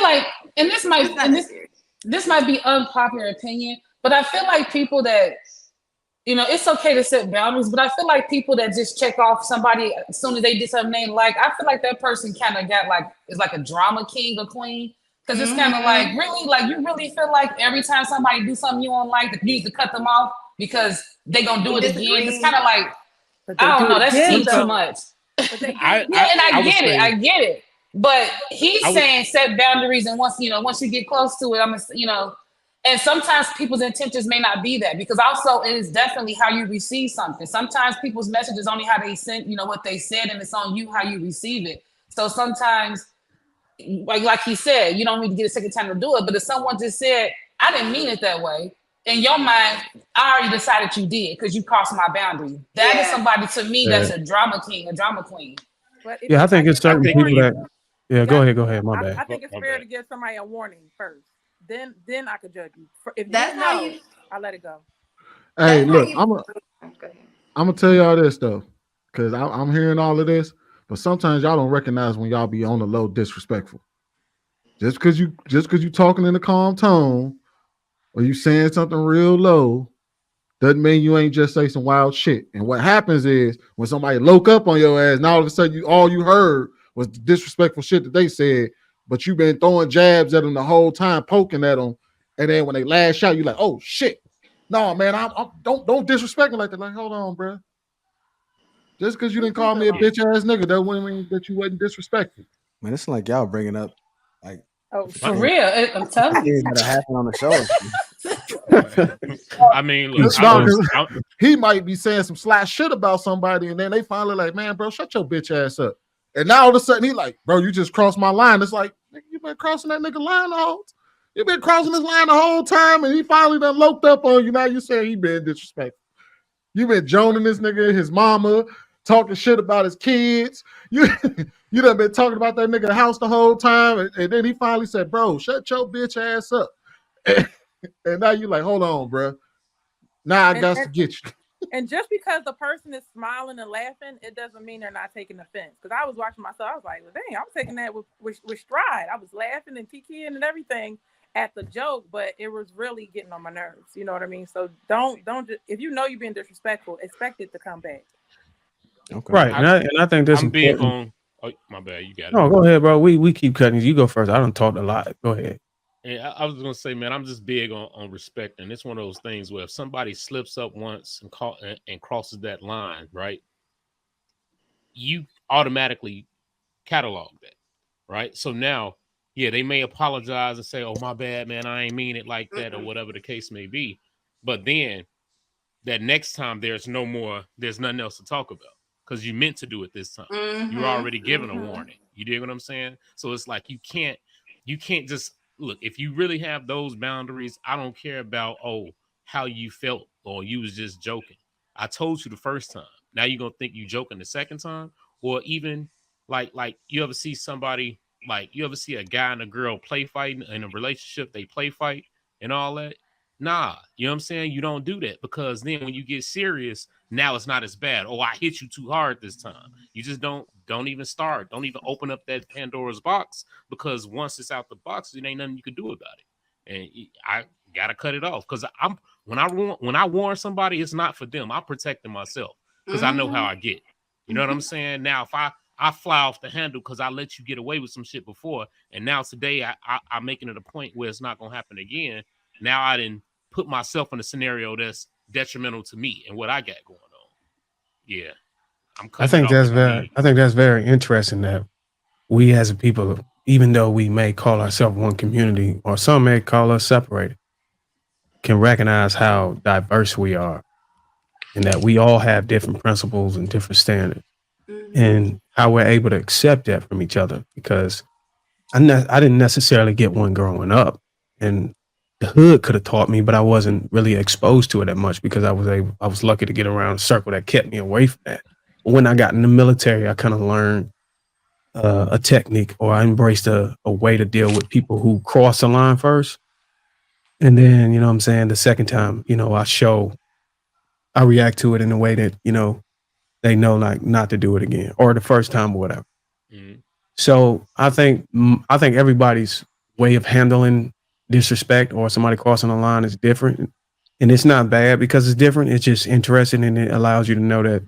feel like, and this might be unpopular opinion, but I feel like people that, it's okay to set boundaries, but I feel like people that just check off somebody as soon as they did something they like, I feel like that person kind of got like, is like a drama king or queen. Because it's kind of like, really, like, you really feel like every time somebody do something you don't like, that you need to cut them off because they going to do it again. It's kind of like, I don't know, that's too much. I get it. But he's saying set boundaries, and once you get close to it, and sometimes people's intentions may not be that, because also it is definitely how you receive something. Sometimes people's messages only how they sent, what they said, and it's on you how you receive it. So sometimes, like he said, you don't need to get a second time to do it. But if someone just said, I didn't mean it that way, in your mind, I already decided you did because you crossed my boundary. That is somebody, to me, that's a drama king, a drama queen. I think it's certain people that. Yeah, go ahead. My bad. I think it's fair to give somebody a warning first. Then I could judge you. If that's you how know, I let it go. Hey, look, I'm gonna tell y'all this though, because I'm hearing all of this, but sometimes y'all don't recognize when y'all be on the low disrespectful. Just because you talking in a calm tone, or you saying something real low, doesn't mean you ain't just say some wild shit. And what happens is when somebody loke up on your ass, now all of a sudden all you heard was the disrespectful shit that they said, but you've been throwing jabs at them the whole time, poking at them, and then when they lash out, you're like, "Oh shit, no, man, don't disrespect me like that." Like, hold on, bro. Just because you didn't call me a bitch ass nigga, that wouldn't mean that you wasn't disrespectful. Man, it's like y'all bringing up like, for real, I'm telling you, that happened on the show. I mean, look, he might be saying some sly shit about somebody, and then they finally like, "Man, bro, shut your bitch ass up." And now all of a sudden he like, "Bro, you just crossed my line." It's like, you been crossing that nigga line the whole. You been crossing his line the whole time, and he finally done loped up on you. Now you say he been disrespectful. You been joning this nigga, his mama, talking shit about his kids. You done been talking about that nigga house the whole time, and then he finally said, "Bro, shut your bitch ass up." And now you like, hold on, bro. Now I got to get you. And just because the person is smiling and laughing, it doesn't mean they're not taking offense. Because I was watching myself, I was like, well, dang, I was taking that with stride. I was laughing and kikiing and everything at the joke, but it was really getting on my nerves. You know what I mean? So don't just, if you know you're being disrespectful, expect it to come back. Okay. Right, and I think this. I'm big on. Oh, my bad. You got it. No, go ahead, bro. We keep cutting. You go first. I don't talk a lot. Go ahead. And I was gonna say, man, I'm just big on respect, and it's one of those things where if somebody slips up once and crosses that line, right, you automatically catalog that, right? So now, yeah, they may apologize and say, "Oh, my bad, man, I ain't mean it like that," or whatever the case may be. But then that next time, there's nothing else to talk about because you meant to do it this time. You're already given a warning. You dig what I'm saying? So it's like you can't just. Look, if you really have those boundaries, I don't care about, how you felt or you was just joking. I told you the first time. Now you're going to think you joking the second time? Or even like you ever see somebody, like you ever see a guy and a girl play fighting in a relationship, they play fight and all that? Nah, you know what I'm saying? You don't do that because then when you get serious, now it's not as bad. Oh, I hit you too hard this time. You just don't even start. Don't even open up that Pandora's box because once it's out the box, there ain't nothing you can do about it. And I gotta cut it off because when I warn somebody, it's not for them. I'm protecting myself because I know how I get. You know what I'm saying? Now, if I fly off the handle because I let you get away with some shit before, and now today I'm making it a point where it's not gonna happen again. Now I didn't put myself in a scenario that's detrimental to me and what I got going on. Yeah. I think that's very interesting that we as a people, even though we may call ourselves one community or some may call us separated, can recognize how diverse we are and that we all have different principles and different standards and how we're able to accept that from each other. Because I didn't necessarily get one growing up, and the hood could have taught me, but I wasn't really exposed to it that much because I was lucky to get around a circle that kept me away from that. But when I got in the military, I kind of learned a technique, or I embraced a way to deal with people who cross the line first. And then, you know what I'm saying, the second time, I react to it in a way that, they know like not to do it again, or the first time or whatever. So I think everybody's way of handling disrespect or somebody crossing the line is different. And it's not bad because it's different. It's just interesting, and it allows you to know that,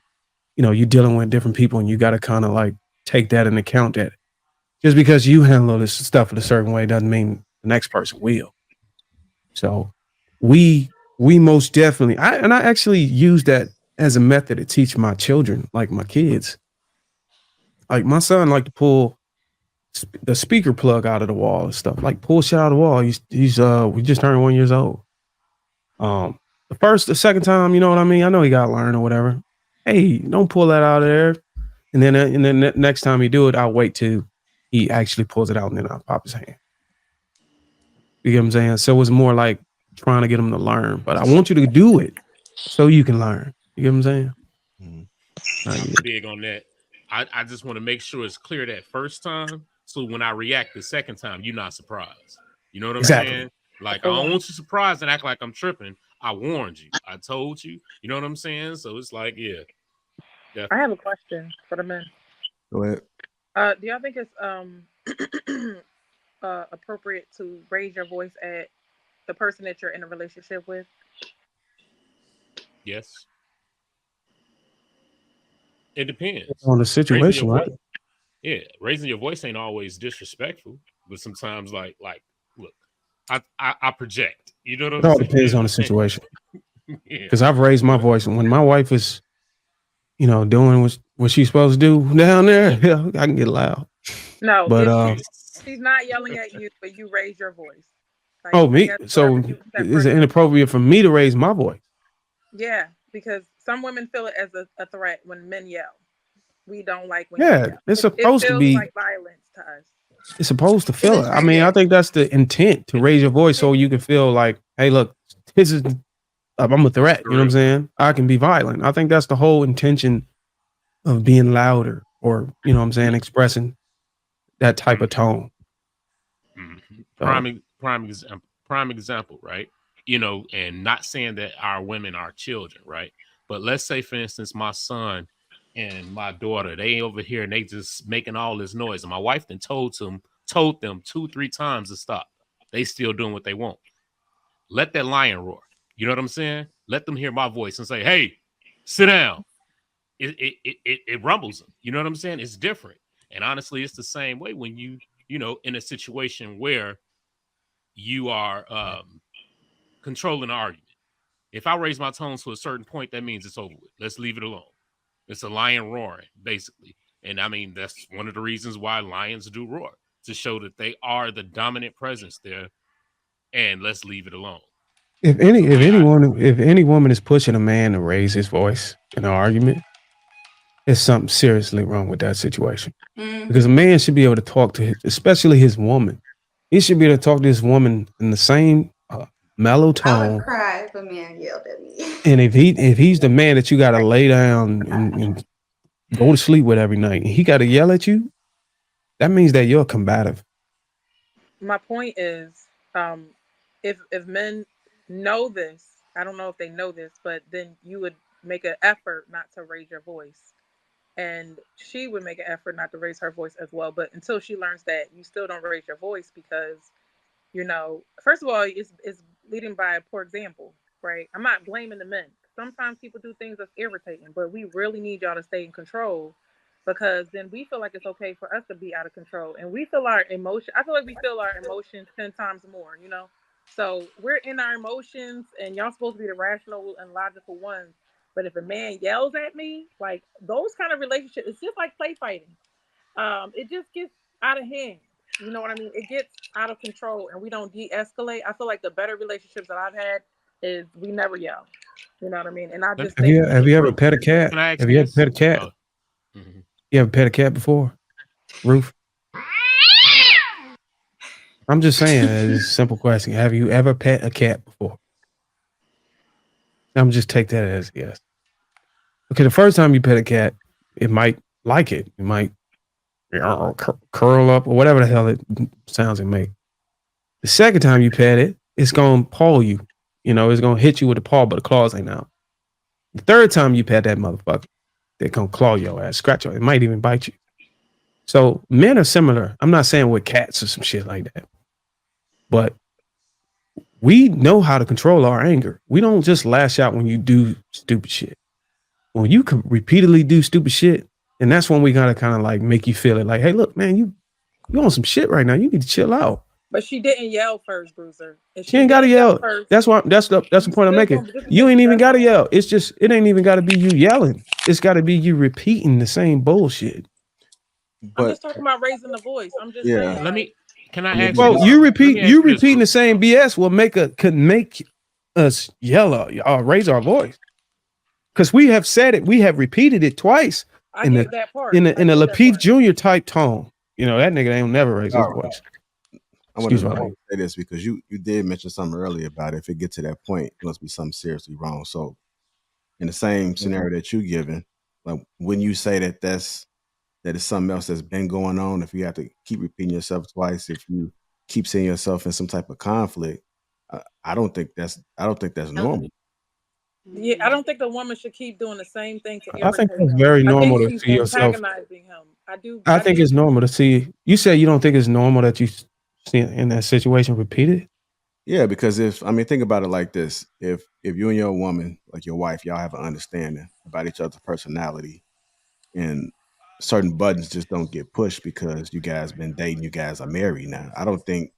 you know, you're dealing with different people, and you got to kind of like take that into account, that just because you handle this stuff in a certain way doesn't mean the next person will. So we most definitely, I actually use that as a method to teach my children, like my kids. Like my son like to pull the speaker plug out of the wall and stuff, like pull shit out of the wall. He's we just turned 1 year old. The second time, you know what I mean? I know he got to learn or whatever. Hey, don't pull that out of there. And then next time he do it, I'll wait till he actually pulls it out, and then I'll pop his hand. You get what I'm saying? So it's more like trying to get him to learn, but I want you to do it so you can learn. You get what I'm saying? I'm big on that. I just want to make sure it's clear that first time, so when I react the second time, you're not surprised. You know what I'm saying? Like, I don't want you surprised and act like I'm tripping. I warned you. I told you. You know what I'm saying? So it's like, yeah. Definitely. I have a question for the men. Go ahead. Do y'all think it's appropriate to raise your voice at the person that you're in a relationship with? Yes. It depends on the situation, right? Yeah, raising your voice ain't always disrespectful, but sometimes, like, look, I project. You know what I'm saying? It all depends on the situation. Because I've raised my voice, and when my wife is, you know, doing what she's supposed to do down there, yeah, I can get loud. No, but she's not yelling at you, but you raise your voice. Like, me? So is it inappropriate for me to raise my voice? Yeah, because some women feel it as a threat when men yell. We don't like when you yell. It's supposed to be like violence to us. It's supposed to feel it. I mean, I think that's the intent, to raise your voice so you can feel like, hey, look, this is, I'm a threat. You know what I'm saying? I can be violent. I think that's the whole intention of being louder, or, you know what I'm saying, expressing that type of tone. Prime example, right? You know, and not saying that our women are children, right? But let's say, for instance, my son and my daughter, they over here and they just making all this noise. And my wife then told them 2-3 times to stop. They still doing what they want. Let that lion roar. You know what I'm saying? Let them hear my voice and say, hey, sit down. It rumbles them. You know what I'm saying? It's different. And honestly, it's the same way when you know, in a situation where you are controlling the argument. If I raise my tone to a certain point, that means it's over with. Let's leave it alone. It's a lion roaring, basically. And I mean, that's one of the reasons why lions do roar, to show that they are the dominant presence there. And let's leave it alone. If any woman is pushing a man to raise his voice in an argument, there's something seriously wrong with that situation. Because a man should be able to talk to especially his woman. He should be able to talk to his woman in the same mellow tone. I would cry if a man yelled at me. And if he's the man that you got to lay down and go to sleep with every night, and he got to yell at you, that means that you're combative. My point is, if men know this, I don't know if they know this, but then you would make an effort not to raise your voice. And she would make an effort not to raise her voice as well. But until she learns that you still don't raise your voice because, you know, first of all, it's leading by a poor example, right? I'm not blaming the men. Sometimes people do things that's irritating, but we really need y'all to stay in control, because then we feel like it's okay for us to be out of control. And we feel our emotion. I feel like we feel our emotions 10 times more, you know? So we're in our emotions, and y'all supposed to be the rational and logical ones. But if a man yells at me, like those kind of relationships, it's just like play fighting. It just gets out of hand. You know what I mean? It gets out of control, and we don't de-escalate. I feel like the better relationships that I've had is we never yell. You know what I mean? And I just have you ever pet a cat? Have you ever pet a cat? Oh. Mm-hmm. You ever pet a cat before, Ruth? I'm just saying, it's a simple question. Have you ever pet a cat before? I'm just take that as yes. Okay, the first time you pet a cat, it might like it. It might curl up or whatever the hell it sounds it make. The second time you pet it, it's gonna paw you. You know, it's gonna hit you with a paw, but the claws ain't out. The third time you pet that motherfucker, they're gonna claw your ass, scratch your. It might even bite you. So men are similar. I'm not saying with cats or some shit like that. but we know how to control our anger. We don't just lash out when you do stupid shit. When you can repeatedly do stupid shit, and that's when we gotta kind of like make you feel it. Like, hey, look, man, you on some shit right now. You need to chill out. But she didn't yell first, Bruiser. If She ain't gotta yell. first, That's the point I'm making. You ain't even gotta yell. It's just it ain't even gotta be you yelling. It's gotta be you repeating the same bullshit. I'm just talking about raising the voice. I'm just saying. Can I ask? Well, you repeating the same BS could make us yell or raise our voice. Because we have said it, we have repeated it twice in the Lapeef Jr. type tone. You know, that nigga ain't never raise his voice. I want to say this because you did mention something earlier about if it gets to that point, it must be something seriously wrong. So in the same scenario that you given, like when you say that that is something else that's been going on, if you have to keep repeating yourself twice, if you keep seeing yourself in some type of conflict, I don't think that's normal. Yeah, I don't think a woman should keep doing the same thing to irritate I think it's him. very normal to she's see yourself. antagonizing him. I think it's normal to see. You said you don't think it's normal that you see in that situation repeated? Yeah, because think about it like this. If you and your woman, like your wife, y'all have an understanding about each other's personality and certain buttons just don't get pushed because you guys been dating, you guys are married now. I don't think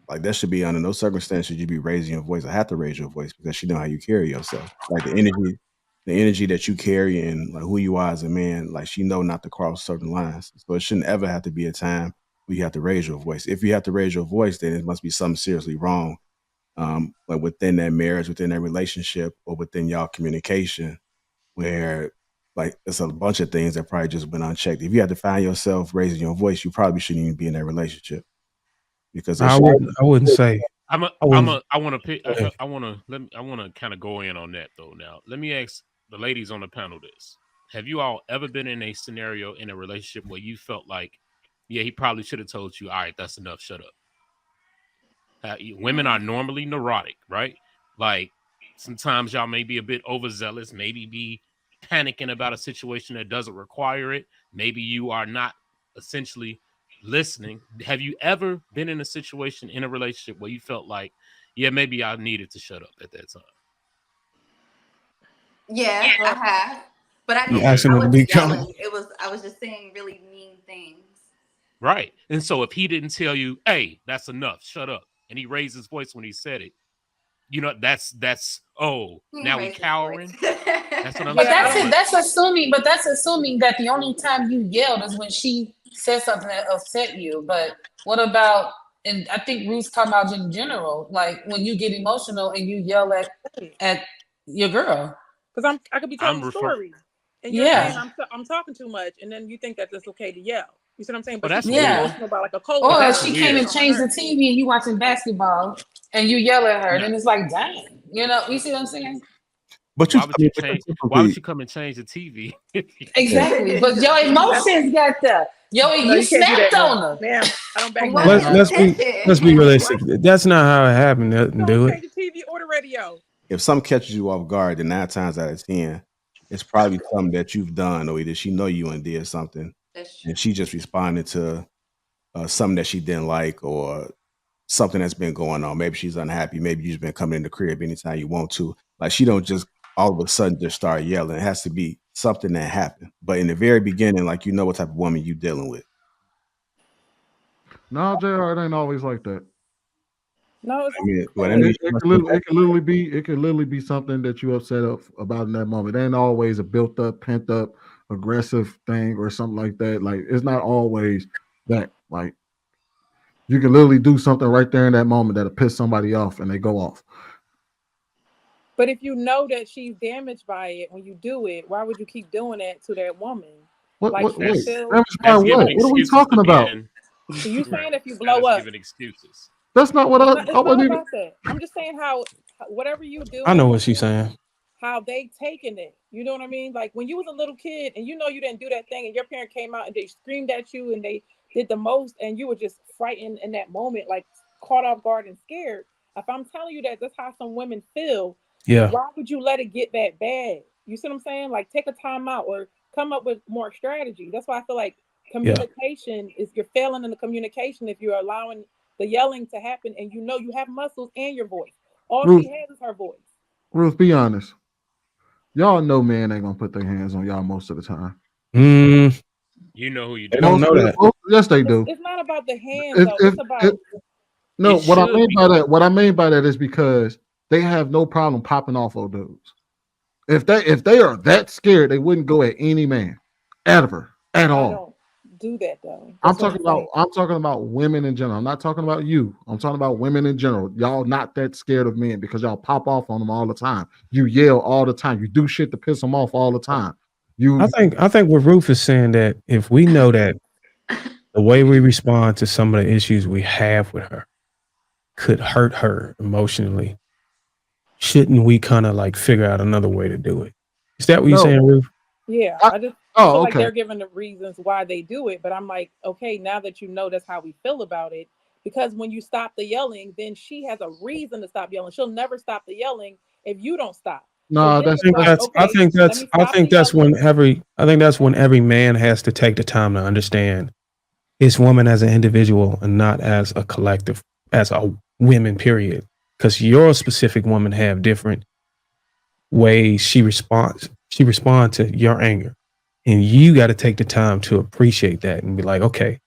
like that should be under no circumstance should you be raising your voice. I have to raise your voice because she know how you carry yourself. Like the energy that you carry and like who you are as a man, like she know not to cross certain lines. So it shouldn't ever have to be a time where you have to raise your voice. If you have to raise your voice, then it must be something seriously wrong. Like within that marriage, within that relationship, or within y'all communication, where like it's a bunch of things that probably just went unchecked. If you have to find yourself raising your voice, you probably shouldn't even be in that relationship. Because I wouldn't say. I want to kind of go in on that though. Now, let me ask the ladies on the panel this: have you all ever been in a scenario in a relationship where you felt like, yeah, he probably should have told you, all right, that's enough, shut up? Women are normally neurotic, right? Like sometimes y'all may be a bit overzealous, maybe be panicking about a situation that doesn't require it. Maybe you are not essentially listening. Have you ever been in a situation in a relationship where you felt like, yeah, maybe I needed to shut up at that time? Yeah, I have. But I didn't. I wasn't yelling. I was just saying really mean things. Right. And so if he didn't tell you, hey, that's enough, shut up, and he raised his voice when he said it, you know, that's now we cowering. That's what I'm saying. That's assuming that the only time you yelled is when she said something that upset you. But what about, and I think Ruth's talking about in general, like when you get emotional and you yell at your girl. Because I could be telling a story, and you're saying I'm talking too much, and then you think that it's okay to yell. You see what I'm saying? But that's emotional about like a cold. Or she came and changed the TV and you watching basketball and you yell at her, then it's like, dang, you know, you see what I'm saying? But why would you come and change the TV? Exactly. But your emotions got there. You snapped on her. Damn, I don't back let's be realistic. That's not how it happened. Do it. Change the TV or the radio. If something catches you off guard, then 9 times out of 10, it's probably something that you've done, or either she know you and did something, and she just responded to something that she didn't like, or something that's been going on. Maybe she's unhappy. Maybe you've been coming in the crib anytime you want to. Like she don't just all of a sudden just start yelling. It has to be something that happened. But in the very beginning, like you know what type of woman you dealing with. No, JR, it ain't always like that. No, it can literally be something that you upset about in that moment. It ain't always a built up, pent up, aggressive thing or something like that. Like it's not always that. Like you can literally do something right there in that moment that'll piss somebody off and they go off. But if you know that she's damaged by it when you do it, why would you keep doing that to that woman? What are we talking about? So you saying if you blow up, giving excuses. That's not what I wasn't even. That. I'm just saying how whatever you do. I know what she's saying. How they taking it. You know what I mean? Like when you was a little kid and you know you didn't do that thing and your parent came out and they screamed at you and they did the most and you were just frightened in that moment, like caught off guard and scared. If I'm telling you that that's how some women feel, why would you let it get that bad? You see what I'm saying? Like take a time out or come up with more strategy. That's why I feel like communication is you're failing in the communication if you're allowing the yelling to happen, and you know you have muscles and your voice. All Ruth, she has is her voice. Ruth, be honest. Y'all know men ain't gonna put their hands on y'all most of the time. You know who you They do. don't know that. Yes, they do. It's not about the hands though. It's about no. It What I should mean be. by that, is because they have no problem popping off old dudes. If they are that scared, they wouldn't go at any man, ever, at all. I don't do that though. I'm That's what talking about women in general. I'm not talking about you. I'm talking about women in general. Y'all not that scared of men because y'all pop off on them all the time. You yell all the time. You do shit to piss them off all the time. I think what Ruth is saying, that if we know that the way we respond to some of the issues we have with her could hurt her emotionally, shouldn't we kind of like figure out another way to do it? Is that what you're saying, Ruth? Yeah, I feel like they're giving the reasons why they do it, but I'm like, okay, now that you know that's how we feel about it, because when you stop the yelling, then she has a reason to stop yelling. She'll never stop the yelling if you don't stop. No, so I think that's when every man has to take the time to understand it's woman as an individual and not as a collective, as a women, period. Because your specific woman have different ways she responds to your anger. And you got to take the time to appreciate that and be like, okay,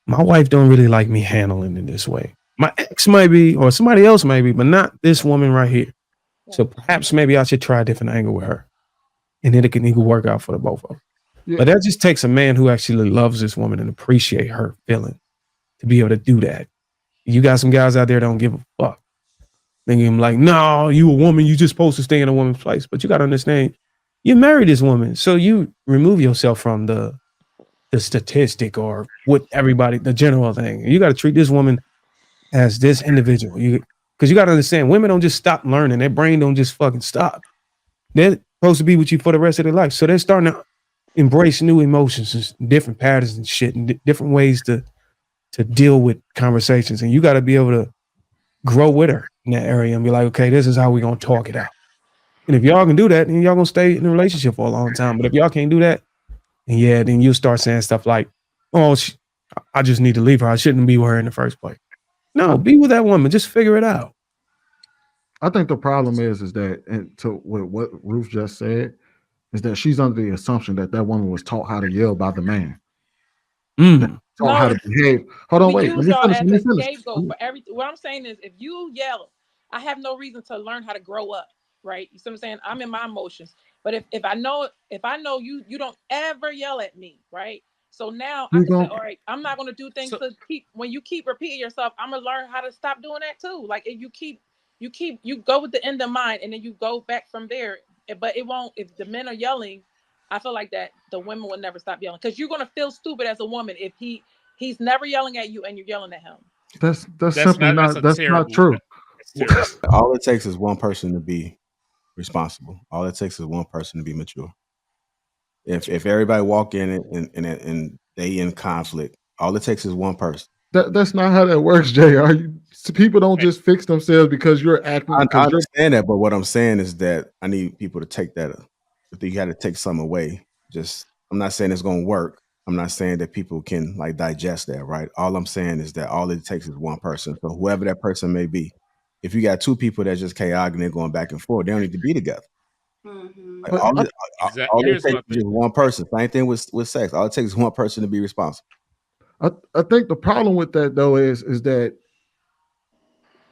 my wife don't really like me handling it this way. My ex might be, or somebody else might be, but not this woman right here. So perhaps maybe I should try a different angle with her. And then it can work out for the both of them. Yeah. But that just takes a man who actually loves this woman and appreciate her feeling to be able to do that. You got some guys out there that don't give a fuck. Thinking like, no, you a woman, you just supposed to stay in a woman's place. But you got to understand, you married this woman. So you remove yourself from the statistic or what everybody, the general thing. You got to treat this woman as this individual. Because you got to understand, women don't just stop learning. Their brain don't just fucking stop. They're supposed to be with you for the rest of their life. So they're starting to embrace new emotions and different patterns and shit and different ways to deal with conversations. And you got to be able to grow with her in that area and be like, okay, this is how we're going to talk it out. And if y'all can do that, then y'all going to stay in a relationship for a long time. But if y'all can't do that, then you'll start saying stuff like, oh, I just need to leave her. I shouldn't be with her in the first place. No, be with that woman. Just figure it out. I think the problem is that, and to what Ruth just said, is that she's under the assumption that woman was taught how to yell by the man. Taught how to behave. Hold on, wait. Let me finish. As a scapegoat for everything. What I'm saying is, if you yell, I have no reason to learn how to grow up, right? You see what I'm saying? I'm in my emotions. But if I know you don't ever yell at me, right? So now I can say, all right, I'm not gonna do things to keep when you keep repeating yourself, I'm gonna learn how to stop doing that too. Like if you go with the end in mind and then you go back from there. But it won't, if the men are yelling, I feel like that the women will never stop yelling, because you're gonna feel stupid as a woman if he's never yelling at you and you're yelling at him. That's simply not true. All it takes is one person to be responsible. All it takes is one person to be mature. If everybody walk in and they in conflict, all it takes is one person. That's not how that works, JR. People don't just fix themselves because you're acting. I understand that, but what I'm saying is that I need people to take that. If you got to take some away, I'm not saying it's going to work. I'm not saying that people can like digest that, right? All I'm saying is that all it takes is one person. So whoever that person may be, if you got two people that just chaotic and they're going back and forth, they don't need to be together. Mm-hmm. Like all it takes is just one person. Same thing with sex. All it takes is one person to be responsible. I think the problem with that though is that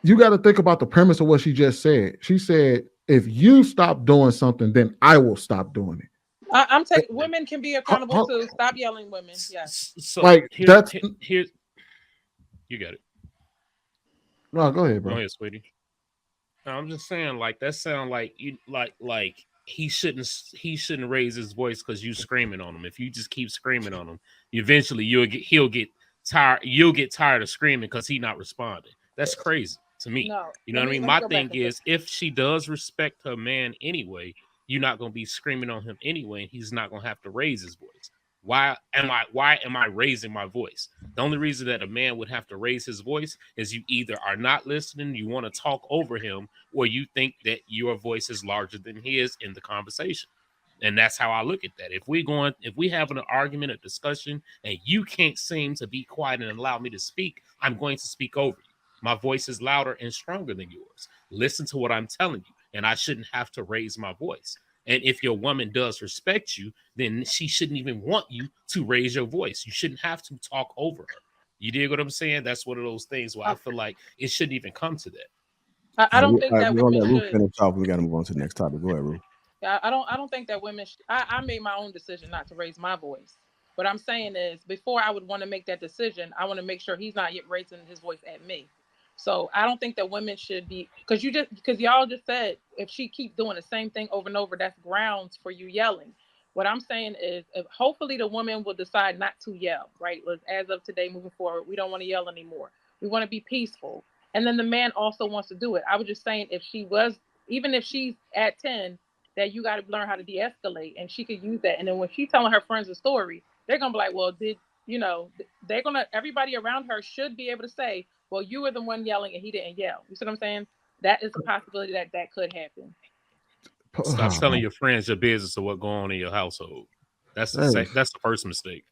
you got to think about the premise of what she just said. She said, if you stop doing something, then I will stop doing it. I'm taking women can be accountable too. Stop yelling, women. Yes. So like here's you got it. No, go ahead, bro. Go ahead, sweetie. No, I'm just saying, like that sound like you like he shouldn't raise his voice because you screaming on him. If you just keep screaming on him, eventually he'll get tired. You'll get tired of screaming because he's not responding. That's crazy to me. No, you know what I mean? My thing is, if she does respect her man anyway, you're not gonna be screaming on him anyway, and he's not gonna have to raise his voice. Why am I raising my voice? The only reason that a man would have to raise his voice is you either are not listening, you want to talk over him, or you think that your voice is larger than his in the conversation. And that's how I look at that. If we having an argument, a discussion, and you can't seem to be quiet and allow me to speak, I'm going to speak over you. My voice is louder and stronger than yours. Listen to what I'm telling you, and I shouldn't have to raise my voice. And if your woman does respect you, then she shouldn't even want you to raise your voice. You shouldn't have to talk over her. You dig what I'm saying? That's one of those things where I feel like it shouldn't even come to that. I don't think that we're gonna women let Ruth should. finish off. We got to move on to the next topic. Go ahead, Ruth. I don't think that women I made my own decision not to raise my voice. What I'm saying is, before I would want to make that decision, I want to make sure he's not yet raising his voice at me. So I don't think that women should be, because y'all just said if she keep doing the same thing over and over, that's grounds for you yelling. What I'm saying is, if hopefully the woman will decide not to yell, right? As of today, moving forward, we don't want to yell anymore. We want to be peaceful. And then the man also wants to do it. I was just saying, even if she's at 10, that you got to learn how to de-escalate, and she could use that. And then when she's telling her friends a story, they're gonna be like, well, everybody around her should be able to say, well, you were the one yelling and he didn't yell. You see what I'm saying? That is a possibility that could happen. Stop telling your friends your business of what's going on in your household. That's the first mistake.